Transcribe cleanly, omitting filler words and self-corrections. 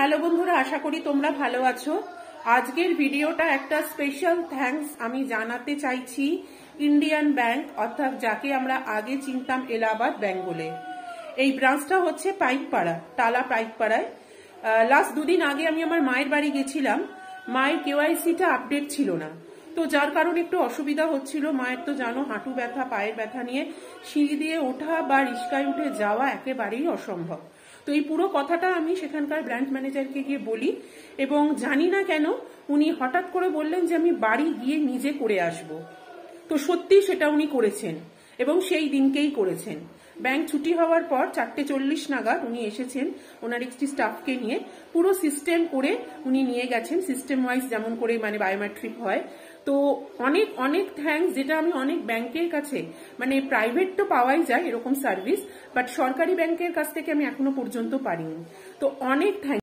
Hello বন্ধুরা, আশা করি তোমরা ভালো আছো। আজকের ভিডিওটা একটা স্পেশাল থ্যাঙ্কস আমি জানাতে চাইছি ইন্ডিয়ান ব্যাংক, অর্থাৎ যাকে আমরা আগে চিনতাম এলাহাবাদ ব্যাংক বলে। এই ব্রাঞ্চটা হচ্ছে পাইকপাড়া, টালা পাইকপাড়ায়। লাস্ট দুদিন আগে আমি আমার মায়ের বাড়ি গেছিলাম। মায়ের কেওয়াইসিটা আপডেট ছিল না, তো যার কারণে একটু অসুবিধা হচ্ছিল। মায়ের তো জানো হাঁটু ব্যথা, পায়ের ব্যথা নিয়ে সিঁড়ি দিয়ে ওঠা বা রিস্কায় উঠে যাওয়া একেবারেই অসম্ভব। তো এই পুরো কথাটা আমি সেখানকার ব্রাঞ্চ ম্যানেজারকে গিয়ে বলি, এবং জানি না কেন উনি হঠাৎ করে বললেন যে আমি বাড়ি গিয়ে নিজে করে আসব। তো সত্যি সেটা উনি করেছেন এবং সেই দিনকেই করেছেন। ব্যাংক ছুটি হওয়ার পর 4:40 নাগাদ উনি এসেছেন ওনার একটি স্টাফকে নিয়ে। পুরো সিস্টেম করে উনি নিয়ে গেছেন, সিস্টেম ওয়াইজ যেমন করে মানে বায়োমেট্রিক হয়। তো অনেক অনেক থ্যাঙ্কস, যেটা আমি অনেক ব্যাংকের কাছে, মানে প্রাইভেট তো পাওয়াই যায় এরকম সার্ভিস, বাট সরকারি ব্যাংকের কাছ থেকে আমি এখনো পর্যন্ত পারিনি। তো অনেক থ্যাঙ্কস।